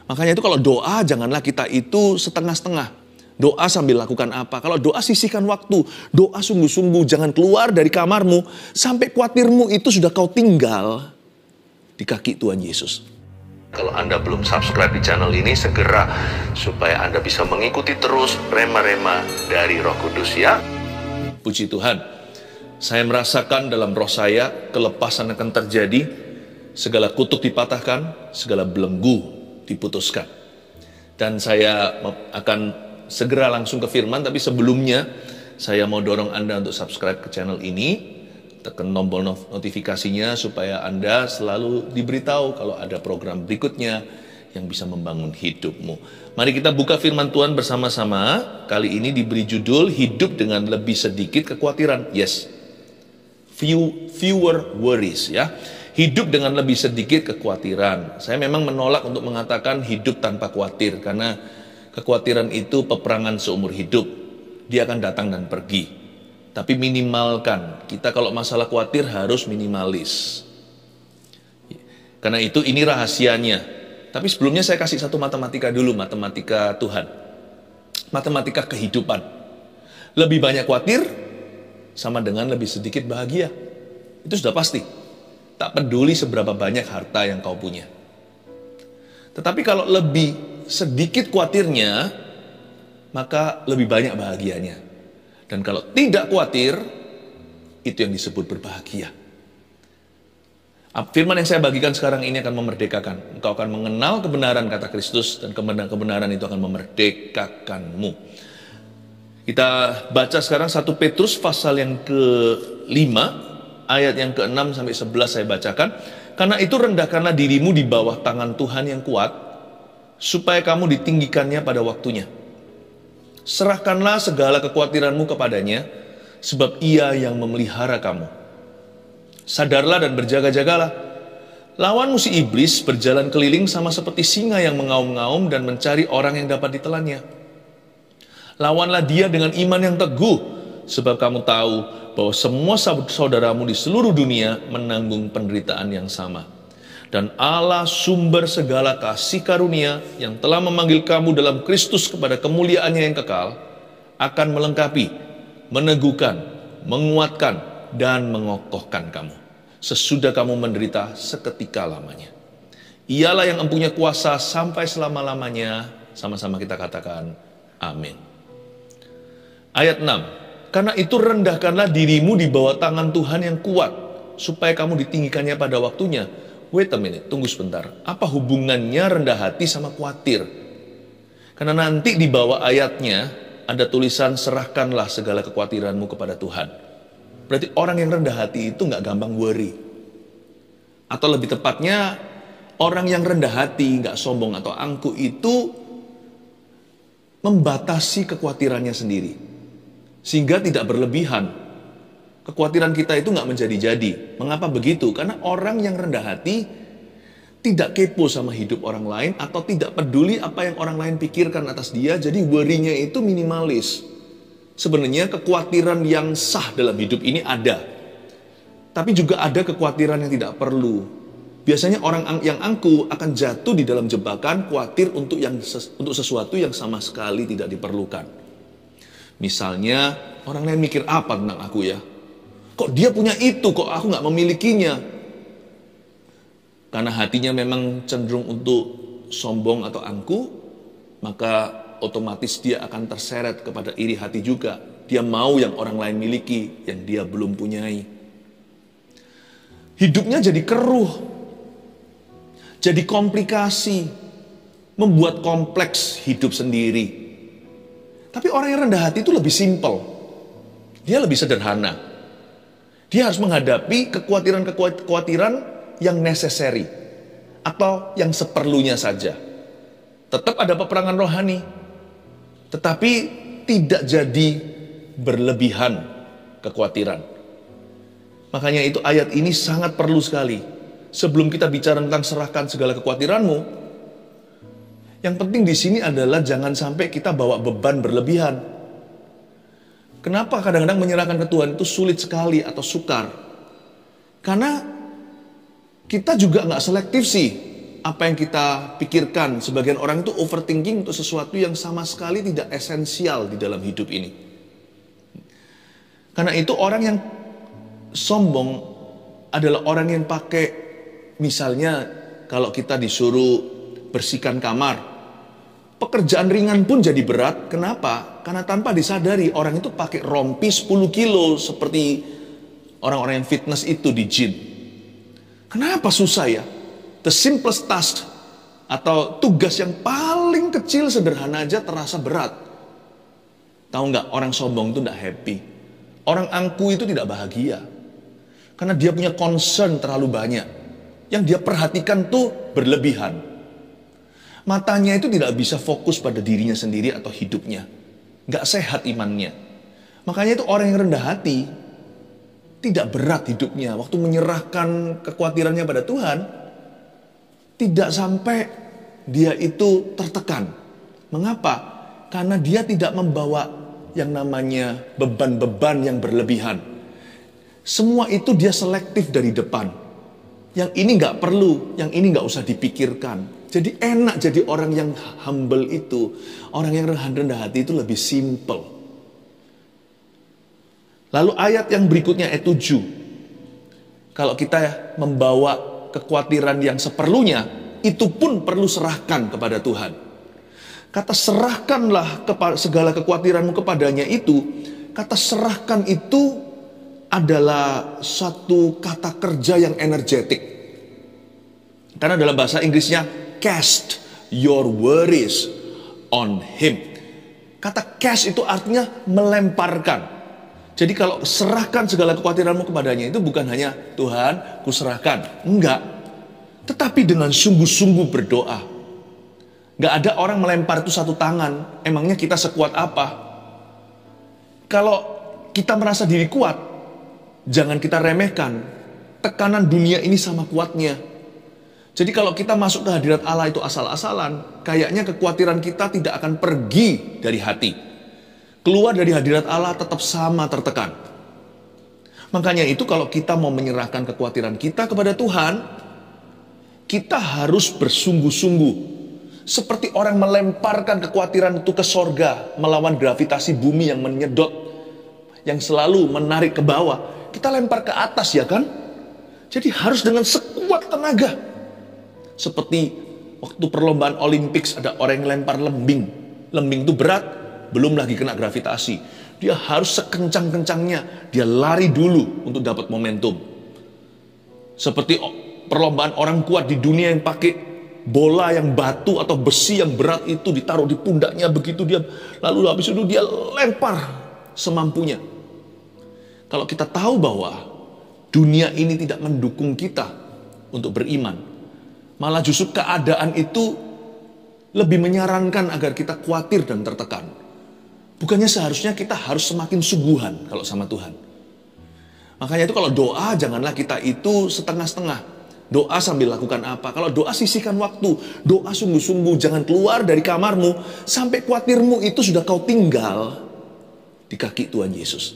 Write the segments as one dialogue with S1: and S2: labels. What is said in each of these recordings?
S1: Makanya itu kalau doa janganlah kita itu setengah-setengah. Doa sambil lakukan apa? Kalau doa sisihkan waktu. Doa sungguh-sungguh, jangan keluar dari kamarmu sampai khawatirmu itu sudah kau tinggal di kaki Tuhan Yesus. Kalau Anda belum subscribe di channel ini, segera supaya Anda bisa mengikuti terus rema-rema dari Roh Kudus ya. Puji Tuhan, saya merasakan dalam roh saya kelepasan akan terjadi, segala kutuk dipatahkan, segala belenggu diputuskan. Dan saya akan segera langsung ke firman, tapi sebelumnya saya mau dorong Anda untuk subscribe ke channel ini. Tekan tombol notifikasinya supaya Anda selalu diberitahu kalau ada program berikutnya yang bisa membangun hidupmu. Mari kita buka firman Tuhan bersama-sama. Kali ini diberi judul hidup dengan lebih sedikit kekhawatiran. Yes, fewer worries ya. Hidup dengan lebih sedikit kekhawatiran. Saya memang menolak untuk mengatakan hidup tanpa khawatir, karena kekhawatiran itu peperangan seumur hidup. Dia akan datang dan pergi. Tapi minimalkan, kita kalau masalah khawatir harus minimalis. Karena itu ini rahasianya. Tapi sebelumnya saya kasih satu matematika dulu, matematika Tuhan. Matematika kehidupan. Lebih banyak khawatir sama dengan lebih sedikit bahagia. Itu sudah pasti. Tak peduli seberapa banyak harta yang kau punya. Tetapi kalau lebih sedikit khawatirnya, maka lebih banyak bahagianya. Dan kalau tidak khawatir, itu yang disebut berbahagia. Firman yang saya bagikan sekarang ini akan memerdekakan. Engkau akan mengenal kebenaran, kata Kristus, dan kebenaran itu akan memerdekakanmu. Kita baca sekarang 1 Petrus pasal yang ke-5, ayat yang ke-6 sampai 11 saya bacakan. Karena itu rendahkanlah dirimu di bawah tangan Tuhan yang kuat, supaya kamu ditinggikannya pada waktunya. Serahkanlah segala kekhawatiranmu kepadanya, sebab Ia yang memelihara kamu. Sadarlah dan berjaga-jagalah. Lawanmu si iblis berjalan keliling sama seperti singa yang mengaum-ngaum dan mencari orang yang dapat ditelannya. Lawanlah dia dengan iman yang teguh, sebab kamu tahu bahwa semua saudaramu di seluruh dunia menanggung penderitaan yang sama. Dan Allah sumber segala kasih karunia yang telah memanggil kamu dalam Kristus kepada kemuliaannya yang kekal, akan melengkapi, meneguhkan, menguatkan, dan mengokohkan kamu sesudah kamu menderita seketika lamanya. Ialah yang mempunyai kuasa sampai selama-lamanya. Sama-sama kita katakan amin. Ayat 6. Karena itu rendahkanlah dirimu di bawah tangan Tuhan yang kuat, supaya kamu ditinggikannya pada waktunya. Wait a minute, tunggu sebentar. Apa hubungannya rendah hati sama khawatir? Karena nanti di bawah ayatnya ada tulisan serahkanlah segala kekhawatiranmu kepada Tuhan. Berarti orang yang rendah hati itu nggak gampang worry. Atau lebih tepatnya, orang yang rendah hati, nggak sombong atau angkuh itu membatasi kekhawatirannya sendiri. Sehingga tidak berlebihan. Kekhawatiran kita itu nggak menjadi-jadi. Mengapa begitu? Karena orang yang rendah hati tidak kepo sama hidup orang lain atau tidak peduli apa yang orang lain pikirkan atas dia. Jadi worry-nya itu minimalis. Sebenarnya kekhawatiran yang sah dalam hidup ini ada. Tapi juga ada kekhawatiran yang tidak perlu. Biasanya orang yang angkuh akan jatuh di dalam jebakan khawatir untuk sesuatu yang sama sekali tidak diperlukan. Misalnya orang lain mikir apa tentang aku ya? Kok dia punya itu, kok aku nggak memilikinya? Karena hatinya memang cenderung untuk sombong atau angkuh, maka otomatis dia akan terseret kepada iri hati juga. Dia mau yang orang lain miliki, yang dia belum punyai. Hidupnya jadi keruh, jadi komplikasi, membuat kompleks hidup sendiri. Tapi orang yang rendah hati itu lebih simpel, dia lebih sederhana. Dia harus menghadapi kekhawatiran yang necessary atau yang seperlunya saja. Tetap ada peperangan rohani, tetapi tidak jadi berlebihan kekhawatiran. Makanya itu ayat ini sangat perlu sekali. Sebelum kita bicara tentang serahkan segala kekhawatiranmu, yang penting di sini adalah jangan sampai kita bawa beban berlebihan. Kenapa kadang-kadang menyerahkan ke Tuhan itu sulit sekali atau sukar? Karena kita juga nggak selektif sih. apa yang kita pikirkan. Sebagian orang itu overthinking untuk sesuatu yang sama sekali tidak esensial di dalam hidup ini. Karena itu orang yang sombong adalah orang yang pakai, misalnya kalau kita disuruh bersihkan kamar, pekerjaan ringan pun jadi berat. Kenapa? Karena tanpa disadari orang itu pakai rompi 10 kilo seperti orang-orang yang fitness itu di gym. Kenapa susah ya? The simplest task atau tugas yang paling kecil sederhana aja terasa berat. Tahu nggak, orang sombong itu nggak happy. Orang angkuh itu tidak bahagia. Karena dia punya concern terlalu banyak. Yang dia perhatikan tuh berlebihan. Matanya itu tidak bisa fokus pada dirinya sendiri atau hidupnya. Nggak sehat imannya. Makanya itu orang yang rendah hati, tidak berat hidupnya. Waktu menyerahkan kekhawatirannya pada Tuhan, tidak sampai dia itu tertekan. Mengapa? Karena dia tidak membawa yang namanya beban-beban yang berlebihan. Semua itu dia selektif dari depan. Yang ini nggak perlu, yang ini nggak usah dipikirkan. Jadi enak jadi orang yang humble itu. Orang yang rendah hati itu lebih simple. Lalu ayat yang berikutnya, ayat 7. Kalau kita membawa kekhawatiran yang seperlunya, itu pun perlu serahkan kepada Tuhan. Kata serahkanlah segala kekhawatiranmu kepadanya itu, kata serahkan itu adalah satu kata kerja yang energetik. Karena dalam bahasa Inggrisnya, cast your worries on him. Kata cast itu artinya melemparkan. Jadi kalau serahkan segala kekhawatiranmu kepadanya itu bukan hanya Tuhan, kuserahkan. Enggak. Tetapi dengan sungguh-sungguh berdoa. Enggak ada orang melempar itu satu tangan. Emangnya kita sekuat apa? Kalau kita merasa diri kuat, jangan kita remehkan. Tekanan dunia ini sama kuatnya. Jadi kalau kita masuk ke hadirat Allah itu asal-asalan, kayaknya kekhawatiran kita tidak akan pergi dari hati. Keluar dari hadirat Allah tetap sama tertekan. Makanya itu kalau kita mau menyerahkan kekhawatiran kita kepada Tuhan, kita harus bersungguh-sungguh. Seperti orang melemparkan kekhawatiran itu ke sorga, melawan gravitasi bumi yang menyedot, yang selalu menarik ke bawah. Kita lempar ke atas ya kan? Jadi harus dengan sekuat tenaga. Seperti waktu perlombaan Olympics ada orang yang lempar lembing. Lembing itu berat, belum lagi kena gravitasi. Dia harus sekencang-kencangnya. Dia lari dulu untuk dapat momentum. Seperti perlombaan orang kuat di dunia yang pakai bola yang batu atau besi yang berat itu ditaruh di pundaknya. Begitu dia, lalu habis itu dia lempar semampunya. Kalau kita tahu bahwa dunia ini tidak mendukung kita untuk beriman, malah justru keadaan itu lebih menyarankan agar kita khawatir dan tertekan. Bukannya seharusnya kita harus semakin sungguhan kalau sama Tuhan. Makanya itu kalau doa janganlah kita itu setengah-setengah. Doa sambil lakukan apa? Kalau doa sisihkan waktu. Doa sungguh-sungguh. Jangan keluar dari kamarmu sampai khawatirmu itu sudah kau tinggal di kaki Tuhan Yesus.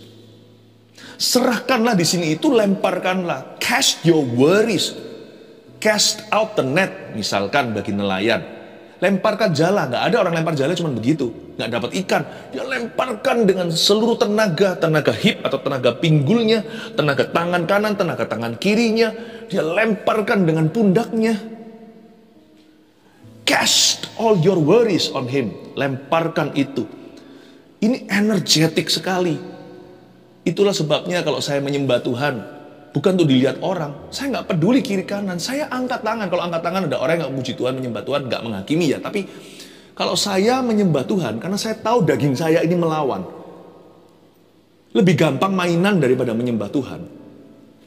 S1: Serahkanlah di sini itu, lemparkanlah. Cast your worries. Cast out the net, misalkan bagi nelayan. Lemparkan jala, nggak ada orang lempar jala cuma begitu, nggak dapat ikan. Dia lemparkan dengan seluruh tenaga, tenaga hip atau tenaga pinggulnya, tenaga tangan kanan, tenaga tangan kirinya. Dia lemparkan dengan pundaknya. Cast all your worries on him. Lemparkan itu. Ini energetik sekali. Itulah sebabnya kalau saya menyembah Tuhan, bukan untuk dilihat orang. Saya nggak peduli kiri kanan. Saya angkat tangan. Kalau angkat tangan ada orang yang nggak puji Tuhan, menyembah Tuhan, nggak menghakimi ya. Tapi kalau saya menyembah Tuhan, karena saya tahu daging saya ini melawan. Lebih gampang mainan daripada menyembah Tuhan.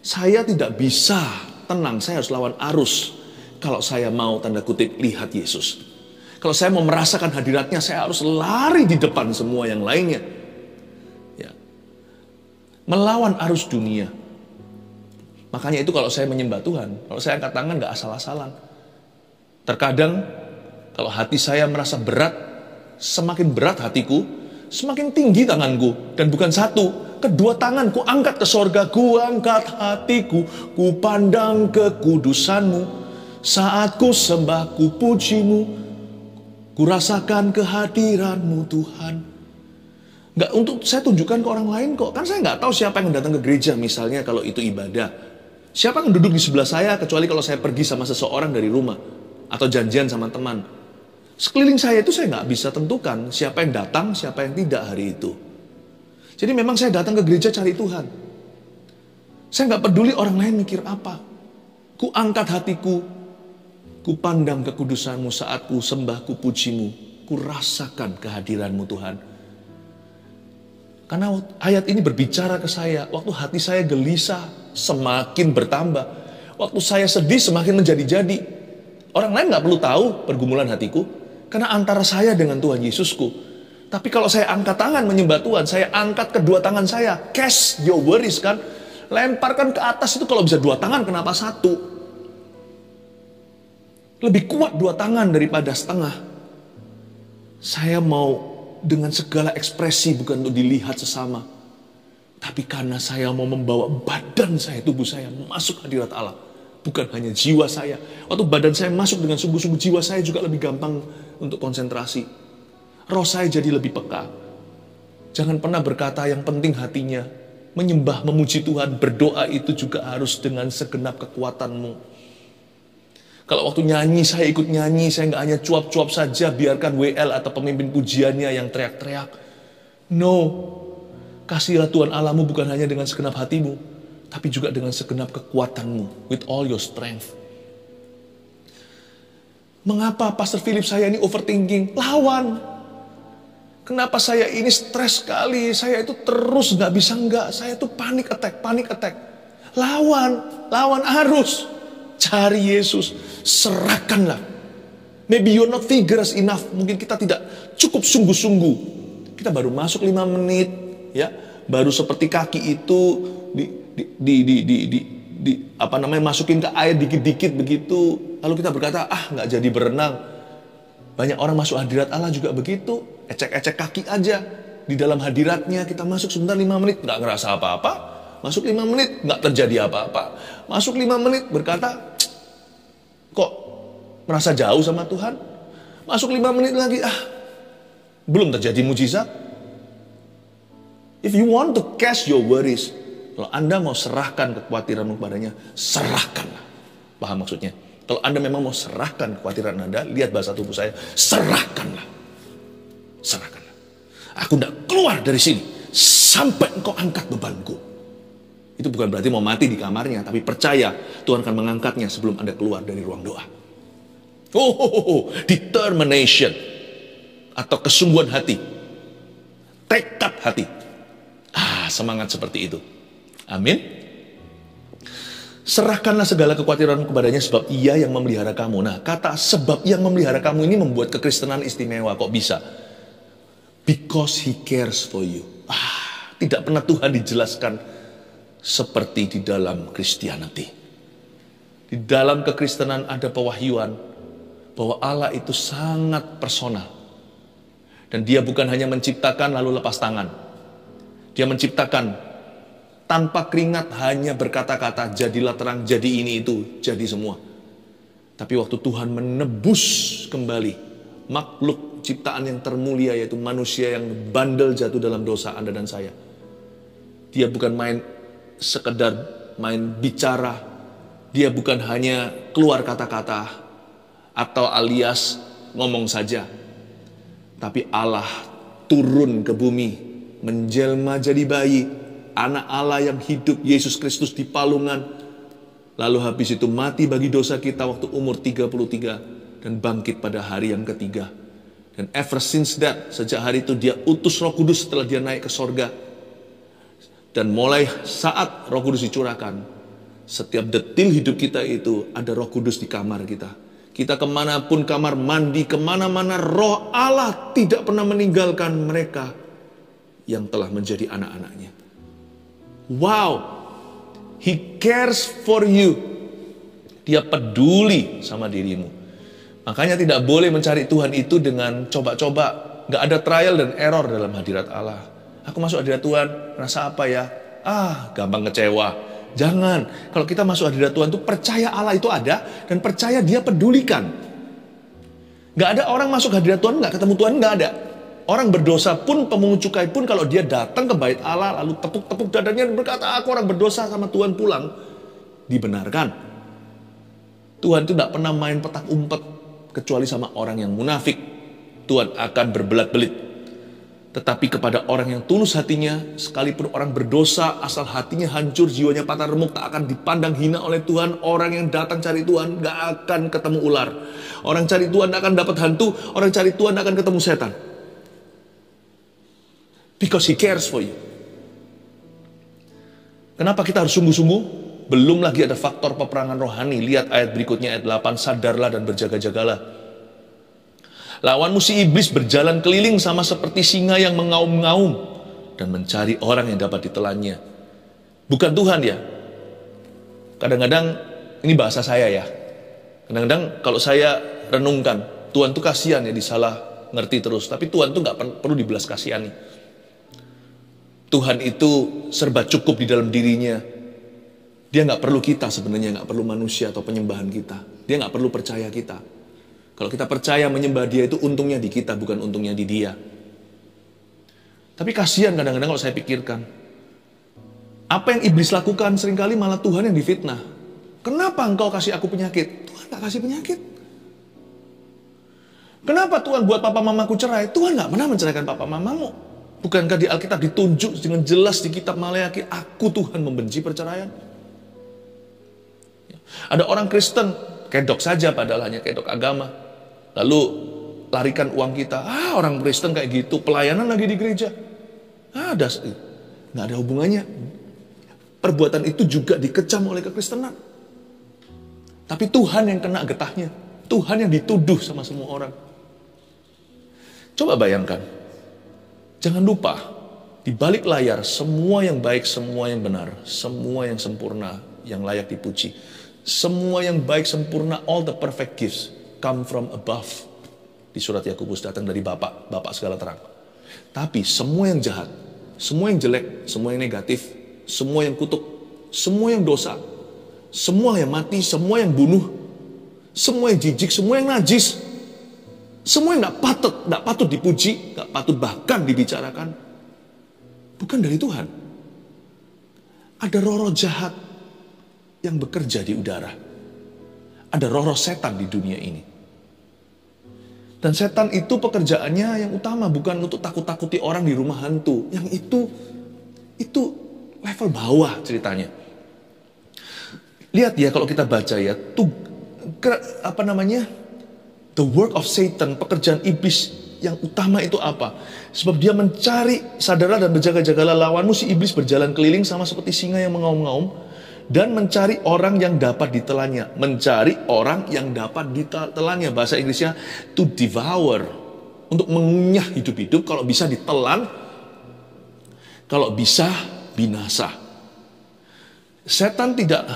S1: Saya tidak bisa tenang. Saya harus lawan arus. Kalau saya mau tanda kutip lihat Yesus. Kalau saya mau merasakan hadiratnya, saya harus lari di depan semua yang lainnya. Ya. Melawan arus dunia. Makanya itu kalau saya menyembah Tuhan, kalau saya angkat tangan gak asal-asalan. Terkadang kalau hati saya merasa berat, semakin berat hatiku, semakin tinggi tanganku. Dan bukan satu, kedua tanganku angkat ke sorga. Ku angkat hatiku, ku pandang kekudusanmu. Saat ku sembah, ku pujimu, ku rasakan kehadiran-Mu Tuhan. Nggak untuk saya tunjukkan ke orang lain kok. Kan saya nggak tahu siapa yang datang ke gereja misalnya kalau itu ibadah. Siapa yang duduk di sebelah saya kecuali kalau saya pergi sama seseorang dari rumah. Atau janjian sama teman. Sekeliling saya itu saya nggak bisa tentukan siapa yang datang, siapa yang tidak hari itu. Jadi memang saya datang ke gereja cari Tuhan. Saya nggak peduli orang lain mikir apa. Ku angkat hatiku, ku pandang kekudusan-Mu saat ku sembah, ku puji-Mu. Ku rasakan kehadiran-Mu Tuhan. Karena ayat ini berbicara ke saya, waktu hati saya gelisah, semakin bertambah. Waktu saya sedih, semakin menjadi-jadi. Orang lain gak perlu tahu pergumulan hatiku, karena antara saya dengan Tuhan Yesusku. Tapi kalau saya angkat tangan menyembah Tuhan, saya angkat kedua tangan saya, cast your worries kan, lemparkan ke atas itu kalau bisa dua tangan, kenapa satu? Lebih kuat dua tangan daripada setengah. Saya mau dengan segala ekspresi bukan untuk dilihat sesama. Tapi karena saya mau membawa badan saya, tubuh saya masuk hadirat Allah. Bukan hanya jiwa saya. Waktu badan saya masuk dengan sungguh-sungguh, jiwa saya juga lebih gampang untuk konsentrasi. Roh saya jadi lebih peka. Jangan pernah berkata yang penting hatinya. Menyembah, memuji Tuhan, berdoa itu juga harus dengan segenap kekuatanmu. Kalau waktu nyanyi, saya ikut nyanyi, saya nggak hanya cuap-cuap saja, biarkan WL atau pemimpin pujiannya yang teriak-teriak. No, kasihlah Tuhan Allahmu bukan hanya dengan segenap hatimu, tapi juga dengan segenap kekuatanmu, with all your strength. Mengapa Pastor Philip saya ini overthinking? Lawan. Kenapa saya ini stres sekali? Saya itu terus nggak bisa nggak. Saya itu panic attack. Lawan arus. Cari Yesus, serahkanlah. Maybe you're not vigorous enough. Mungkin kita tidak cukup sungguh-sungguh. Kita baru masuk 5 menit, ya, baru seperti kaki itu masukin ke air dikit-dikit begitu. Lalu kita berkata, nggak jadi berenang. Banyak orang masuk hadirat Allah juga begitu, ecek-ecek kaki aja. Di dalam hadiratnya kita masuk sebentar 5 menit, nggak ngerasa apa-apa. Masuk 5 menit, nggak terjadi apa-apa. Masuk 5 menit, berkata, kok merasa jauh sama Tuhan? Masuk 5 menit lagi, belum terjadi mujizat. If you want to cast your worries, kalau Anda mau serahkan kekhawatiranmu kepadanya, serahkanlah. Paham maksudnya? Kalau Anda memang mau serahkan kekhawatiran Anda, lihat bahasa tubuh saya, serahkanlah. Serahkanlah. Aku tidak keluar dari sini sampai engkau angkat bebanku. Itu bukan berarti mau mati di kamarnya, tapi percaya Tuhan akan mengangkatnya sebelum Anda keluar dari ruang doa. Determination atau kesungguhan hati, tekad hati. Semangat seperti itu. Amin. Serahkanlah segala kekhawatiran kepadanya sebab Ia yang memelihara kamu. Nah, kata sebab yang memelihara kamu ini membuat kekristenan istimewa. Kok bisa? Because He cares for you. Tidak pernah Tuhan dijelaskan seperti di dalam Christianity. Di dalam kekristenan ada pewahyuan bahwa Allah itu sangat personal. Dan Dia bukan hanya menciptakan lalu lepas tangan. Dia menciptakan tanpa keringat, hanya berkata-kata, jadilah terang, jadi ini itu, jadi semua. Tapi waktu Tuhan menebus kembali makhluk ciptaan yang termulia, yaitu manusia yang bandel jatuh dalam dosa Anda dan saya. Dia bukan sekedar main bicara. Dia bukan hanya keluar kata-kata atau alias ngomong saja. Tapi Allah turun ke bumi, menjelma jadi bayi, anak Allah yang hidup, Yesus Kristus di palungan. Lalu habis itu mati bagi dosa kita waktu umur 33 dan bangkit pada hari yang ketiga. Dan ever since that, sejak hari itu Dia utus Roh Kudus setelah Dia naik ke sorga. Dan mulai saat Roh Kudus dicurahkan, setiap detil hidup kita itu ada Roh Kudus di kamar kita. Kita kemanapun, kamar mandi, kemana-mana, Roh Allah tidak pernah meninggalkan mereka yang telah menjadi anak-anaknya. Wow, He cares for you. Dia peduli sama dirimu. Makanya tidak boleh mencari Tuhan itu dengan coba-coba. Gak ada trial dan error dalam hadirat Allah. Aku masuk hadirat Tuhan, rasa apa ya? Gampang kecewa. Jangan. Kalau kita masuk hadirat Tuhan itu percaya Allah itu ada dan percaya Dia pedulikan. Gak ada orang masuk hadirat Tuhan gak ketemu Tuhan, gak ada. Orang berdosa pun, pemungut cukai pun, kalau dia datang ke bait Allah lalu tepuk-tepuk dadanya dan berkata, aku orang berdosa, sama Tuhan pulang, dibenarkan. Tuhan itu gak pernah main petak umpet kecuali sama orang yang munafik. Tuhan akan berbelat-belit. Tetapi kepada orang yang tulus hatinya, sekalipun orang berdosa, asal hatinya hancur, jiwanya patah remuk, tak akan dipandang hina oleh Tuhan. Orang yang datang cari Tuhan gak akan ketemu ular. Orang cari Tuhan akan dapat hantu. Orang cari Tuhan akan ketemu setan. Because He cares for you. Kenapa kita harus sungguh-sungguh? Belum lagi ada faktor peperangan rohani. Lihat ayat berikutnya, ayat 8. Sadarlah dan berjaga-jagalah. Lawanmu si iblis berjalan keliling sama seperti singa yang mengaum-ngaum dan mencari orang yang dapat ditelannya. Bukan Tuhan ya. Kadang-kadang, ini bahasa saya ya. Kadang-kadang kalau saya renungkan, Tuhan tuh kasihan ya, disalah ngerti terus. Tapi Tuhan tuh gak perlu dibelas kasihani. Tuhan itu serba cukup di dalam dirinya. Dia gak perlu kita sebenarnya, gak perlu manusia atau penyembahan kita. Dia gak perlu percaya kita. Kalau kita percaya menyembah Dia itu untungnya di kita, bukan untungnya di Dia. Tapi kasihan kadang-kadang kalau saya pikirkan. Apa yang iblis lakukan seringkali malah Tuhan yang difitnah. Kenapa engkau kasih aku penyakit? Tuhan gak kasih penyakit. Kenapa Tuhan buat papa mamaku cerai? Tuhan gak pernah menceraikan papa mamamu. Bukankah di Alkitab ditunjuk dengan jelas di kitab Maleakhi, aku Tuhan membenci perceraian? Ada orang Kristen, kedok saja padahal hanya kedok agama. Lalu larikan uang kita. Orang Kristen kayak gitu, pelayanan lagi di gereja. Nggak ada hubungannya. Perbuatan itu juga dikecam oleh kekristenan. Tapi Tuhan yang kena getahnya. Tuhan yang dituduh sama semua orang. Coba bayangkan. Jangan lupa, di balik layar semua yang baik, semua yang benar, semua yang sempurna, yang layak dipuji. Semua yang baik sempurna, all the perfect gifts come from above. Di surat Yakobus datang dari Bapa segala terang. Tapi semua yang jahat, semua yang jelek, semua yang negatif, semua yang kutuk, semua yang dosa, semua yang mati, semua yang bunuh, semua yang jijik, semua yang najis, semua yang gak patut dipuji, gak patut bahkan dibicarakan, bukan dari Tuhan. Ada roh-roh jahat yang bekerja di udara. Ada roh-roh setan di dunia ini. Dan setan itu pekerjaannya yang utama bukan untuk takut-takuti orang di rumah hantu. Yang itu level bawah ceritanya. Lihat ya kalau kita baca ya, the work of Satan, pekerjaan iblis yang utama itu apa? Sebab dia mencari, sadarlah dan berjaga-jagalah, lawanmu si iblis berjalan keliling sama seperti singa yang mengaum-ngaum dan mencari orang yang dapat ditelannya. Mencari orang yang dapat ditelannya. Bahasa Inggrisnya to devour. Untuk mengunyah hidup-hidup, kalau bisa ditelan, kalau bisa binasa. Setan tidak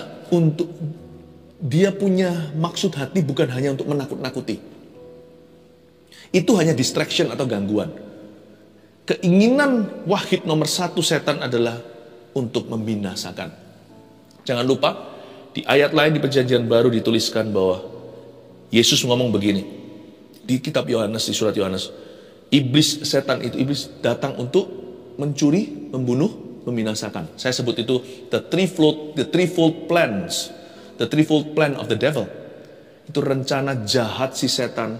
S1: dia punya maksud hati bukan hanya untuk menakut-nakuti. Itu hanya distraction atau gangguan. Keinginan wahid nomor satu setan adalah untuk membinasakan. Jangan lupa, di ayat lain di Perjanjian Baru dituliskan bahwa Yesus ngomong begini. Di kitab Yohanes, di surat Yohanes. Setan itu datang untuk mencuri, membunuh, membinasakan. Saya sebut itu the threefold plans. The threefold plan of the devil. Itu rencana jahat si setan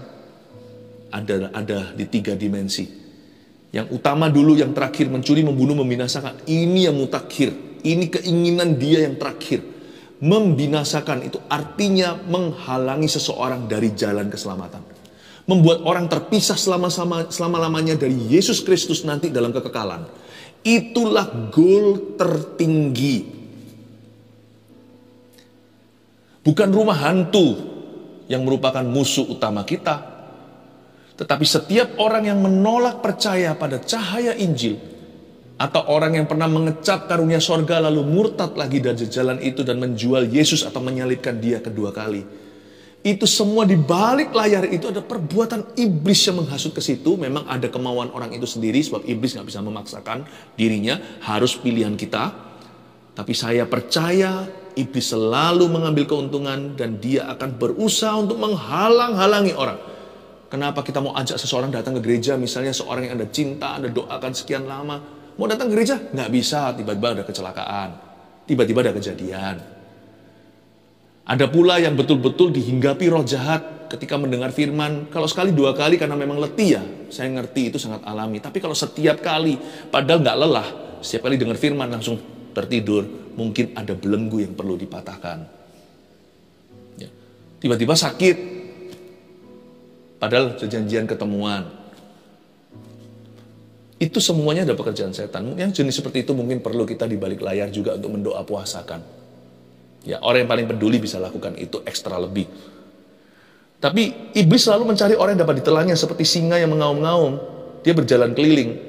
S1: ada di 3 dimensi. Yang utama dulu, yang terakhir, mencuri, membunuh, membinasakan. Ini yang mutakhir. Ini keinginan dia yang terakhir. Membinasakan itu artinya menghalangi seseorang dari jalan keselamatan. Membuat orang terpisah selama-lamanya dari Yesus Kristus nanti dalam kekekalan. Itulah goal tertinggi. Bukan rumah hantu yang merupakan musuh utama kita. Tetapi setiap orang yang menolak percaya pada cahaya Injil, atau orang yang pernah mengecap karunia sorga lalu murtad lagi dari jalan itu dan menjual Yesus atau menyalibkan Dia kedua kali. Itu semua di balik layar itu ada perbuatan iblis yang menghasut ke situ. Memang ada kemauan orang itu sendiri sebab iblis gak bisa memaksakan dirinya, harus pilihan kita. Tapi saya percaya iblis selalu mengambil keuntungan dan dia akan berusaha untuk menghalang-halangi orang. Kenapa kita mau ajak seseorang datang ke gereja, misalnya seorang yang Anda cinta, Anda doakan sekian lama, mau datang ke gereja? Nggak bisa, tiba-tiba ada kecelakaan, tiba-tiba ada kejadian. Ada pula yang betul-betul dihinggapi roh jahat ketika mendengar firman. Kalau sekali dua kali karena memang letih ya, saya ngerti itu sangat alami. Tapi kalau setiap kali, padahal nggak lelah, setiap kali dengar firman langsung tertidur, mungkin ada belenggu yang perlu dipatahkan. Ya. Tiba-tiba sakit, padahal janjian ketemuan. Itu semuanya ada pekerjaan setan. Yang jenis seperti itu mungkin perlu kita di balik layar juga untuk mendoa puasakan. Ya, orang yang paling peduli bisa lakukan itu ekstra lebih. Tapi iblis selalu mencari orang yang dapat ditelannya seperti singa yang mengaum-ngaum. Dia berjalan keliling.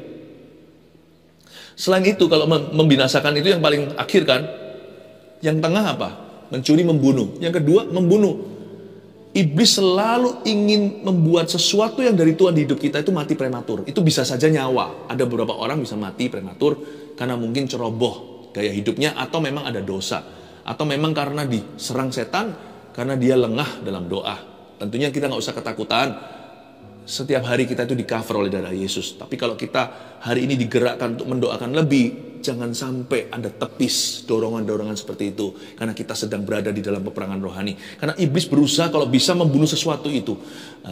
S1: Selain itu, kalau membinasakan itu yang paling akhir kan. Yang tengah apa? Mencuri, membunuh. Yang kedua, membunuh. Iblis selalu ingin membuat sesuatu yang dari Tuhan di hidup kita itu mati prematur. Itu bisa saja nyawa. Ada beberapa orang bisa mati prematur karena mungkin ceroboh gaya hidupnya atau memang ada dosa. Atau memang karena diserang setan, karena dia lengah dalam doa. Tentunya kita nggak usah ketakutan. Setiap hari kita itu di-cover oleh darah Yesus. Tapi kalau kita hari ini digerakkan untuk mendoakan lebih, jangan sampai ada tepis dorongan-dorongan seperti itu. Karena kita sedang berada di dalam peperangan rohani. Karena iblis berusaha kalau bisa membunuh sesuatu itu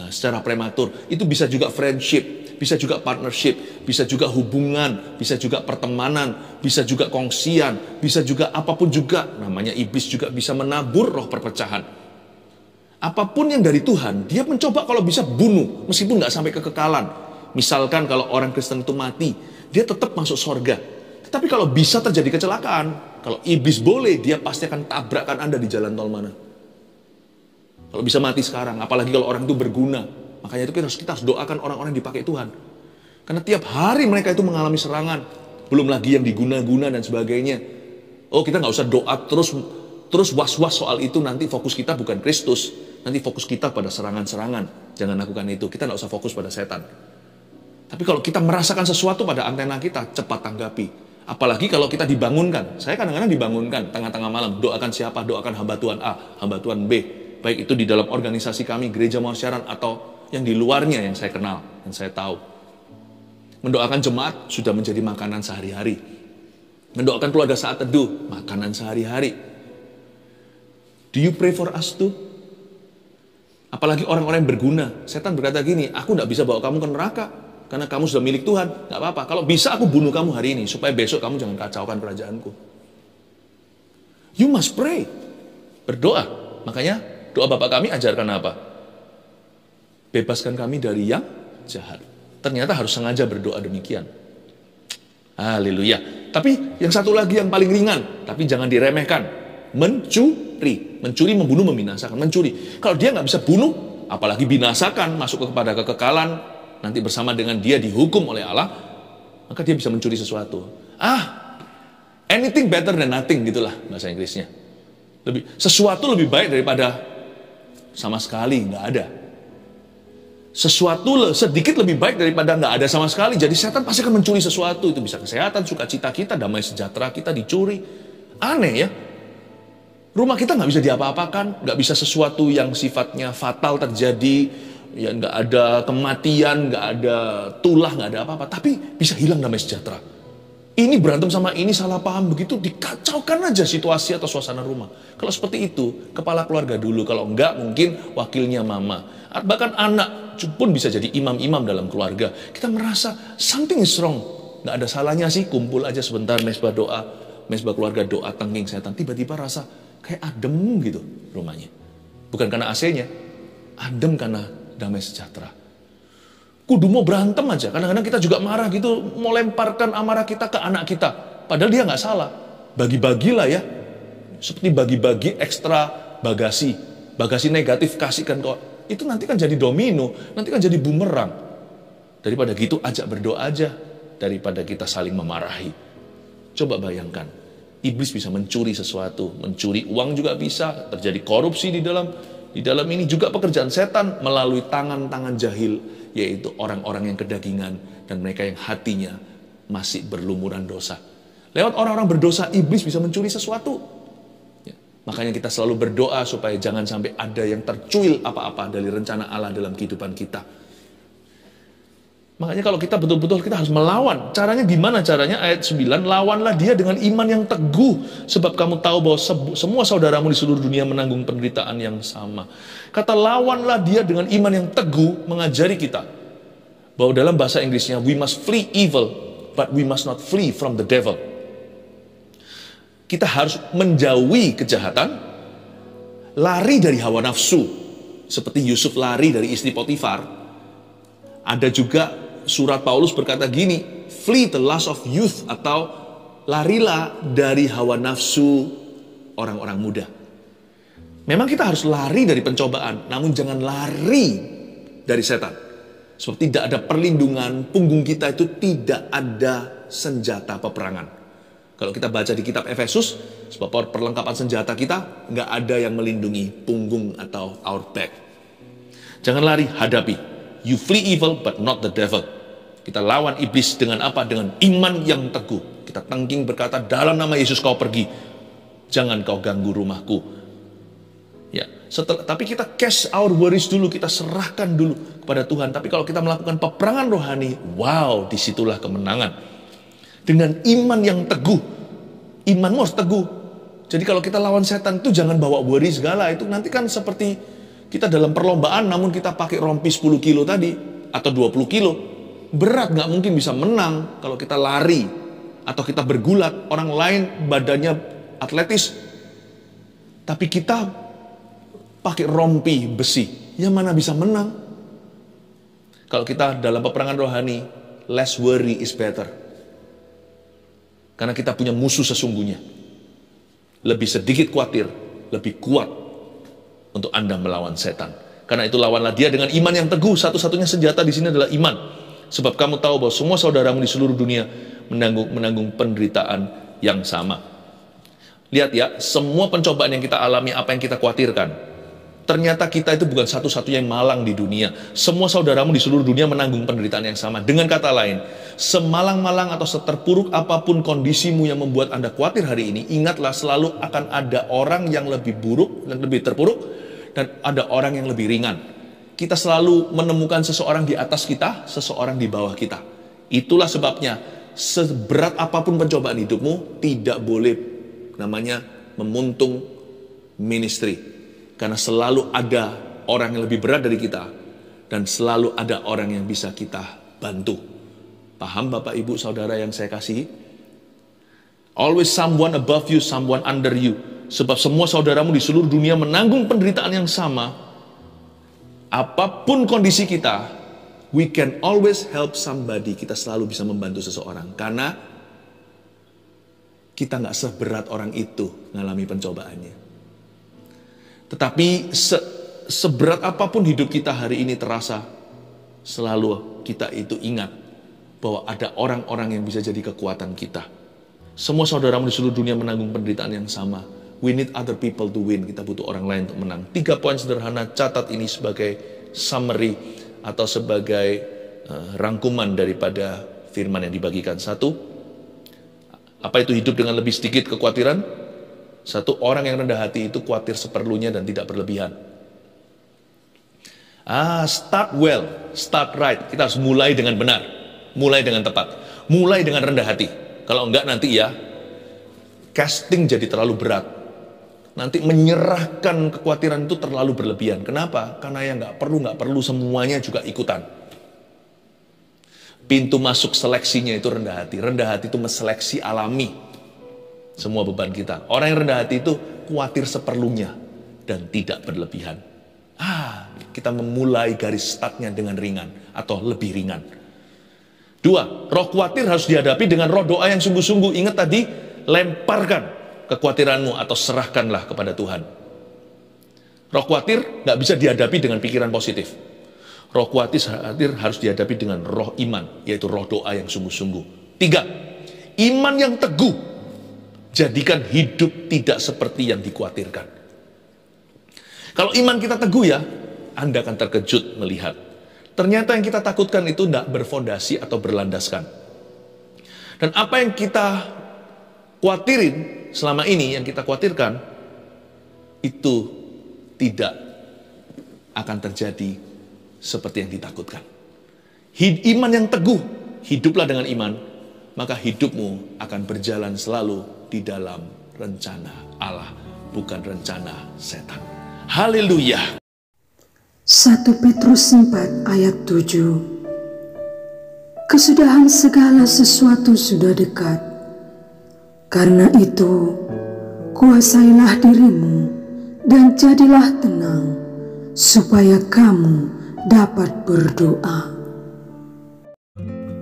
S1: secara prematur. Itu bisa juga friendship, bisa juga partnership, bisa juga hubungan, bisa juga pertemanan, bisa juga kongsian, bisa juga apapun juga. Namanya iblis juga bisa menabur roh perpecahan. Apapun yang dari Tuhan, dia mencoba kalau bisa bunuh, meskipun nggak sampai kekekalan. Misalkan kalau orang Kristen itu mati, dia tetap masuk sorga. Tetapi kalau bisa terjadi kecelakaan, kalau iblis boleh, dia pasti akan tabrakkan Anda di jalan tol mana. Kalau bisa mati sekarang, apalagi kalau orang itu berguna. Makanya itu kita harus doakan orang-orang yang dipakai Tuhan. Karena tiap hari mereka itu mengalami serangan. Belum lagi yang diguna-guna dan sebagainya. Oh, kita nggak usah doa terus was-was soal itu, nanti fokus kita bukan Kristus. Nanti fokus kita pada serangan-serangan. Jangan lakukan itu. Kita nggak usah fokus pada setan. Tapi kalau kita merasakan sesuatu pada antena kita, cepat tanggapi. Apalagi kalau kita dibangunkan. Saya kadang-kadang dibangunkan tengah-tengah malam. Doakan siapa? Doakan hamba Tuhan A, hamba Tuhan B. Baik itu di dalam organisasi kami, Gereja Mausyaran, atau yang di luarnya yang saya kenal, yang saya tahu. Mendoakan jemaat sudah menjadi makanan sehari-hari. Mendoakan keluarga saat teduh, makanan sehari-hari. Do you pray for us too? Apalagi orang-orang yang berguna. Setan berkata gini, aku tidak bisa bawa kamu ke neraka karena kamu sudah milik Tuhan. Gak apa-apa, kalau bisa aku bunuh kamu hari ini supaya besok kamu jangan kacaukan kerajaanku. You must pray. Berdoa. Makanya doa Bapa kami ajarkan apa? Bebaskan kami dari yang jahat. Ternyata harus sengaja berdoa demikian. Haleluya. Tapi yang satu lagi yang paling ringan, tapi jangan diremehkan. Mencuri, membunuh, membinasakan. Mencuri. Kalau dia nggak bisa bunuh, apalagi binasakan, masuk kepada kekekalan, nanti bersama dengan dia dihukum oleh Allah, maka dia bisa mencuri sesuatu. Anything better than nothing, gitulah bahasa Inggrisnya. Sesuatu lebih baik daripada sama sekali nggak ada. Sesuatu sedikit lebih baik daripada nggak ada sama sekali. Jadi setan pasti akan mencuri sesuatu. Itu bisa kesehatan, sukacita kita, damai sejahtera kita dicuri. Aneh ya. Rumah kita nggak bisa diapa-apakan, nggak bisa sesuatu yang sifatnya fatal terjadi, ya nggak ada kematian, nggak ada tulah, nggak ada apa-apa, tapi bisa hilang damai sejahtera. Ini berantem sama ini, salah paham begitu, dikacaukan aja situasi atau suasana rumah. Kalau seperti itu, kepala keluarga dulu, kalau enggak mungkin wakilnya mama. Bahkan anak pun bisa jadi imam-imam dalam keluarga. Kita merasa something is wrong, nggak ada salahnya sih, kumpul aja sebentar, mesbah doa, mesbah keluarga doa, tengking setan, tiba-tiba rasa kayak adem gitu rumahnya. Bukan karena AC-nya, adem karena damai sejahtera. Kudu mau berantem aja. Kadang-kadang kita juga marah gitu, mau lemparkan amarah kita ke anak kita. Padahal dia nggak salah. Bagi-bagilah ya. Seperti bagi-bagi ekstra bagasi. Bagasi negatif kasihkan kok. Itu nanti kan jadi domino, nanti kan jadi bumerang. Daripada gitu ajak berdoa aja. Daripada kita saling memarahi. Coba bayangkan. Iblis bisa mencuri sesuatu, mencuri uang juga bisa, terjadi korupsi di dalam ini juga pekerjaan setan melalui tangan-tangan jahil, yaitu orang-orang yang kedagingan dan mereka yang hatinya masih berlumuran dosa. Lewat orang-orang berdosa, iblis bisa mencuri sesuatu. Ya, makanya kita selalu berdoa supaya jangan sampai ada yang tercuil apa-apa dari rencana Allah dalam kehidupan kita. Makanya kalau kita betul-betul kita harus melawan. Caranya gimana caranya? Ayat 9, lawanlah dia dengan iman yang teguh. Sebab kamu tahu bahwa semua saudaramu di seluruh dunia menanggung penderitaan yang sama. Kata lawanlah dia dengan iman yang teguh mengajari kita bahwa dalam bahasa Inggrisnya, we must flee evil, but we must not flee from the devil. Kita harus menjauhi kejahatan, lari dari hawa nafsu. Seperti Yusuf lari dari istri Potifar. Ada juga surat Paulus berkata gini, flee the lust of youth, atau larilah dari hawa nafsu orang-orang muda. Memang kita harus lari dari pencobaan, namun jangan lari dari setan. Sebab tidak ada perlindungan, punggung kita itu tidak ada senjata peperangan. Kalau kita baca di kitab Efesus, sebab perlengkapan senjata kita nggak ada yang melindungi punggung atau our back. Jangan lari, hadapi. You flee evil but not the devil. Kita lawan iblis dengan apa? Dengan iman yang teguh. Kita tangking berkata, dalam nama Yesus kau pergi. Jangan kau ganggu rumahku. Ya, tapi kita cast our worries dulu, kita serahkan dulu kepada Tuhan. Tapi kalau kita melakukan peperangan rohani, wow, disitulah kemenangan. Dengan iman yang teguh. Imanmu harus teguh. Jadi kalau kita lawan setan itu jangan bawa worry segala. Itu nanti kan seperti kita dalam perlombaan, namun kita pakai rompi 10 kilo tadi, atau 20 kilo. Berat, gak mungkin bisa menang kalau kita lari. Atau kita bergulat, orang lain badannya atletis. Tapi kita pakai rompi besi, yang mana bisa menang? Kalau kita dalam peperangan rohani, less worry is better. Karena kita punya musuh sesungguhnya. Lebih sedikit khawatir, lebih kuat untuk Anda melawan setan. Karena itu lawanlah dia dengan iman yang teguh. Satu-satunya senjata di sini adalah iman. Sebab kamu tahu bahwa semua saudaramu di seluruh dunia menanggung penderitaan yang sama. Lihat ya, semua pencobaan yang kita alami, apa yang kita khawatirkan, ternyata kita itu bukan satu-satunya yang malang di dunia. Semua saudaramu di seluruh dunia menanggung penderitaan yang sama. Dengan kata lain, semalang-malang atau seterpuruk apapun kondisimu yang membuat Anda khawatir hari ini, ingatlah selalu akan ada orang yang lebih buruk, dan lebih terpuruk, dan ada orang yang lebih ringan. Kita selalu menemukan seseorang di atas kita, seseorang di bawah kita. Itulah sebabnya, seberat apapun pencobaan hidupmu, tidak boleh namanya memuntung ministry. Karena selalu ada orang yang lebih berat dari kita, dan selalu ada orang yang bisa kita bantu. Paham Bapak Ibu Saudara yang saya kasihi? Always someone above you, someone under you. Sebab semua saudaramu di seluruh dunia menanggung penderitaan yang sama. Apapun kondisi kita, we can always help somebody. Kita selalu bisa membantu seseorang. Karena kita nggak seberat orang itu ngalami pencobaannya. Tetapi seberat apapun hidup kita hari ini terasa, selalu kita itu ingat bahwa ada orang-orang yang bisa jadi kekuatan kita. Semua saudaramu di seluruh dunia menanggung penderitaan yang sama. We need other people to win. Kita butuh orang lain untuk menang. 3 poin sederhana, catat ini sebagai summary atau sebagai rangkuman daripada firman yang dibagikan. 1, apa itu hidup dengan lebih sedikit kekhawatiran? 1, orang yang rendah hati itu khawatir seperlunya dan tidak berlebihan. Start well, start right. Kita harus mulai dengan benar, mulai dengan tepat, mulai dengan rendah hati. Kalau enggak nanti ya, casting jadi terlalu berat. Nanti menyerahkan kekhawatiran itu terlalu berlebihan. Kenapa? Karena yang nggak perlu semuanya juga ikutan. Pintu masuk seleksinya itu rendah hati. Rendah hati itu menseleksi alami semua beban kita. Orang yang rendah hati itu khawatir seperlunya dan tidak berlebihan. Kita memulai garis startnya dengan ringan atau lebih ringan. 2, roh khawatir harus dihadapi dengan roh doa yang sungguh-sungguh. Ingat tadi, lemparkan kekhawatiranmu atau serahkanlah kepada Tuhan. Roh khawatir nggak bisa dihadapi dengan pikiran positif. Roh khawatir harus dihadapi dengan roh iman, yaitu roh doa yang sungguh-sungguh. 3, iman yang teguh. Jadikan hidup tidak seperti yang dikhawatirkan. Kalau iman kita teguh ya, Anda akan terkejut melihat. Ternyata yang kita takutkan itu tidak berfondasi atau berlandaskan. Dan apa yang kita khawatirin selama ini, yang kita khawatirkan, itu tidak akan terjadi seperti yang ditakutkan. Iman yang teguh, hiduplah dengan iman, maka hidupmu akan berjalan selalu di dalam rencana Allah, bukan rencana setan. Haleluya.
S2: 1 Petrus 4 ayat 7. Kesudahan segala sesuatu sudah dekat. Karena itu, kuasailah dirimu dan jadilah tenang, supaya kamu dapat berdoa.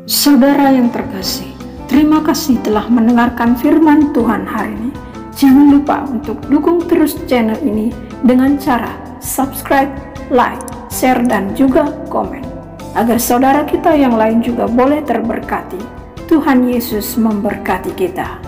S3: Saudara yang terkasih, terima kasih telah mendengarkan firman Tuhan hari ini. Jangan lupa untuk dukung terus channel ini dengan cara subscribe, like, share, dan juga komen, agar saudara kita yang lain juga boleh terberkati. Tuhan Yesus memberkati kita.